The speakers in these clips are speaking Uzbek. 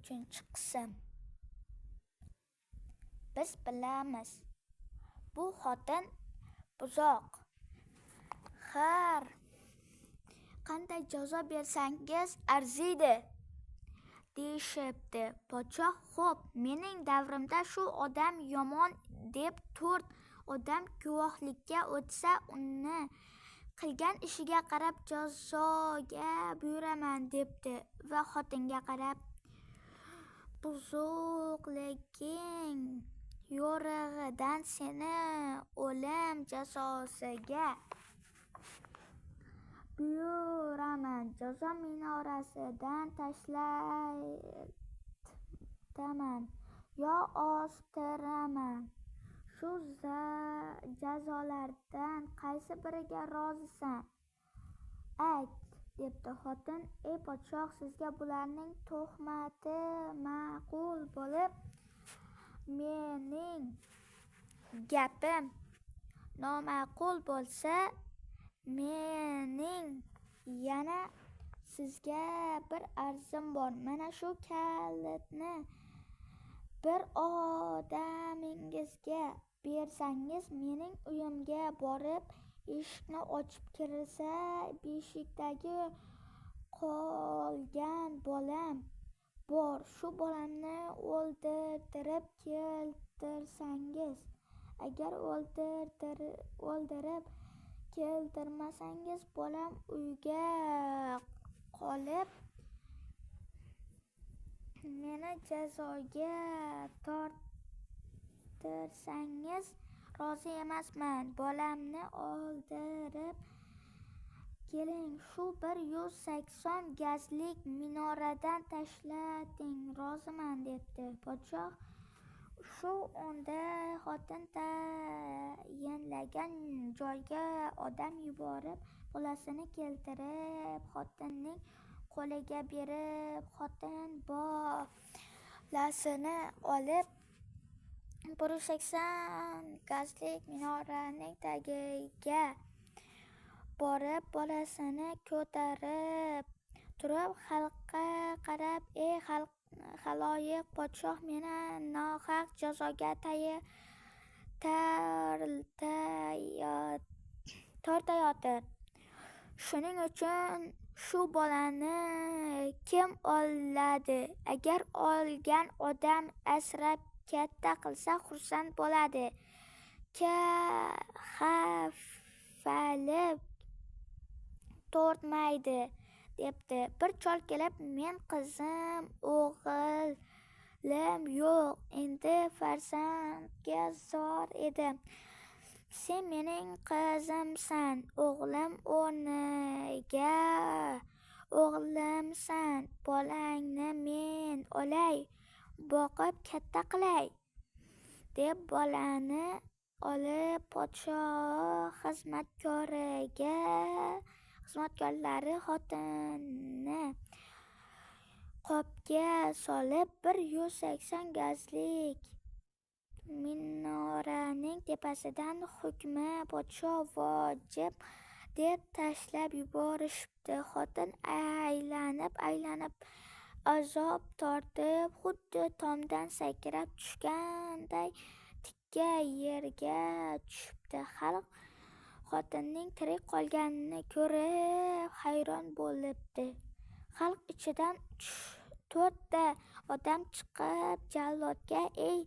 3 qism. Biz bilamiz, bu xotin buzoq. Har qanday jazo bersangiz arziydi, deyishibdi. Podshoh, xo'p, mening davrimda shu odam yomon deb 4 odam guvohlikka o'tsa, uni qilgan ishiga qarab jazoga buyuraman, debdi va xotinga qarab, buzuqliging yo'rig'idan seni o'lim jazosiga buyuraman, jazo minorasidan tashlataman yo ostiraman. Shu jazolardan qaysi biriga rozisan? Ayt, debdi xotin. Ey podshoh, sizga bularning tuhmati ma'qul bo'lib, mening gapim noma'qul bo'lsa, mening yana sizga bir arzim bor. Mana shu kalitni bir odamingizga bersangiz, mening uyimga borib, eshikni ochib kirsa, beshikdagi qolgan bolam bor. Shu bolamni o'ldirib keltirsangiz, agar o'ldirib keltirmasangiz, bolam uyga qolib, meni jazoga torttirsangiz rozi emasman. Bolamni o'ldirib keling, shu 180 gazlik minoradan tashlating, roziman, debdi. Podshoh shu onda xotin tayinlagan joyga odam yuborib, bolasini keltirib, xotinning qo'liga berib, xotin bolasini olib 180 gazlik minoraning tagiga borib, bolasini ko'tarib turib, xalqqa qarab, ey xaloyiq, podshoh meni nohaq jazoga tortayotir. Shuning uchun shu bolani kim oladi? Agar olgan odam asrab katta qilsa, xursand bo'ladi. Xafalik tortmaydi, debdi. Bir chol kelib, men qizim, o'g'lim yo'q, endi farzandga zor edim. Sen mening qizimsan, o'g'lim o'rniga o'g'limsan. Bolangni men olay, boqib katta qilay, deb bolani olib podshoh xizmatkorlari xotinni qopga solib, 180 gazlik minoraning tepasidan hukmi podshoh vojib deb tashlab yuborishibdi. Xotin aylanib azob tortib, xuddi tomdan sakrab tushganday tikka yerga tushibdi. Xalq xotinning tirik qolganini ko'rib hayron bo'libdi. Xalq ichidan 4 ta odam chiqib jallodga, ey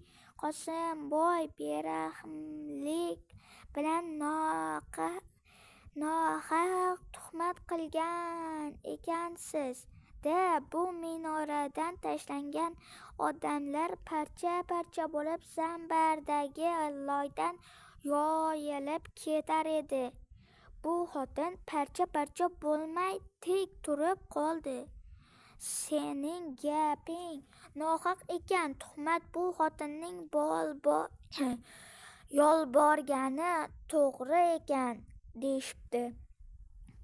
Qosimboy, berahmlik bilan nohaq tuhmat qilgan ekansiz, bu minoradan tashlangan odamlar parcha-parcha bo'lib, zambardagi loydan yoyilib ketar edi. Bu xotin parcha-parcha bo'lmay tik turib qoldi. Sening gaping nohaq ekan, tuhmat bu xotinning yolborgani to'g'ri ekan, deyishibdi.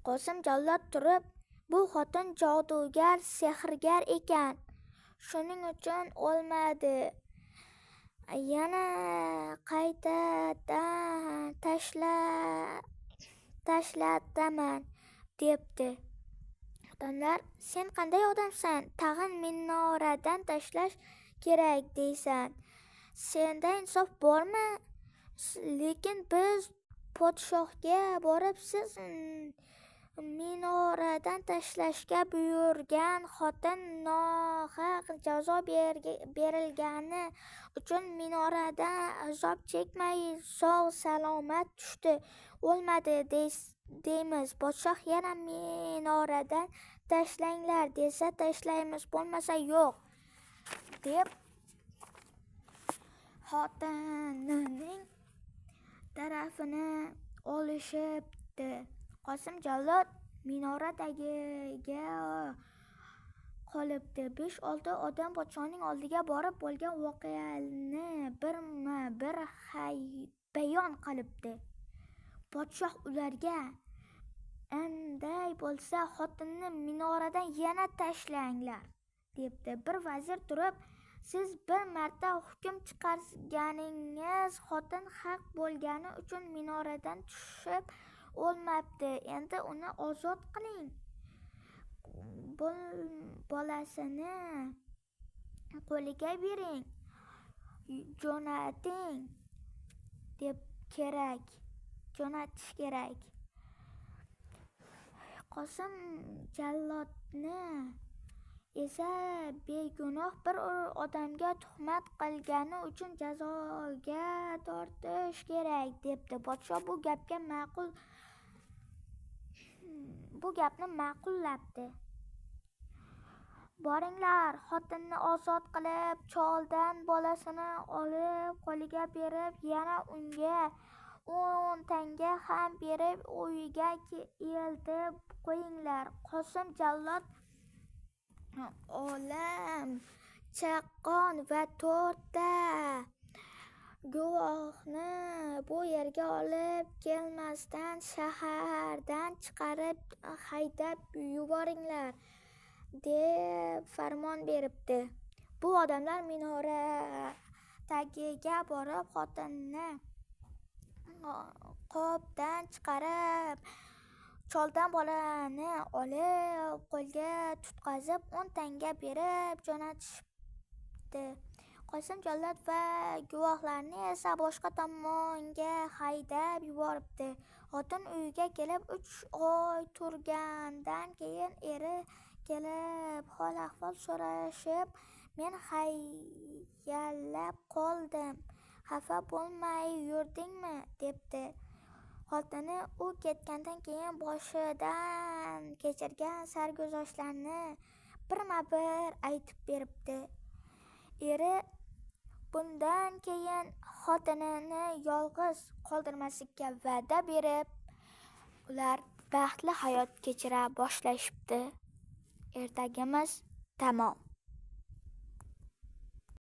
Qosim jallod turib, bu xotin jodugar, sehrgar ekan, shuning uchun o'lmadi. Yana qaytadan tashlataman, debdi. Odamlar, sen qanday odamsan? Tag'in minoradan tashlash kerak deysan. Senda insof bormi? Lekin biz podshohga borib, siz minoradan tashlashga buyurgan xotin nohaq jazo berilgani uchun minoradan azob chekmay sog' salomat tushdi, o'lmadi deymiz. Podshoh yana minoradan tashlanglar desa tashlaymiz, bo'lmasa yo'q, deb xotinining tarafini olishibdi. Qosim jallod minora tagiga qolibdi. 5-6 odam podshohning oldiga borib bo'lgan voqeani birma-bir bayon qilibdi. Podshoh ularga, unday bo'lsa xotinni minoradan yana tashlanglar, debdi. Bir vazir turib, siz bir marta hukm chiqarganingiz xotin haq bo'lgani uchun minoradan tushib o'lmabdi. Endi uni ozod qiling, bolasini qo'liga bering, jo'natish kerak. Qosim jallodni esa begunoh bir odamga tuhmat qilgani uchun jazoga tortish kerak, debdi. Podshoh bu gapni ma'qullabdi. Boringlar, xotinni ozod qilib, choldan bolasini olib qo'liga berib, yana unga 10 tanga ham berib uyiga eltib qo'yinglar. Qosim jallod olam chaqqon va 4 ta guvohni bu yerga olib kelmasdan shahardan chiqarib haydab yuboringlar, deb farmon beribdi. Bu odamlar minora tagiga borib, xotinni qopdan chiqarib, choldan bolani olib qo'lga tutqazib 10 tanga berib jo'natishibdi. Qosim jallod va guvohlarni esa boshqa tomonga haydab yuboribdi. Xotin uyiga kelib 3 oy turgandan keyin eri kelib hol ahvol so'rashib, men hayallab qoldim, xafa bo'lmay yurdingmi, debdi. Xotini u ketgandan keyin boshidan kechirgan sarguzashtlarni birma-bir aytib beribdi. Eri bundan keyin xotinini yolg'iz qoldirmaslikka va'da berib, ular baxtli hayot kechira boshlashibdi. Ertagimiz tamom.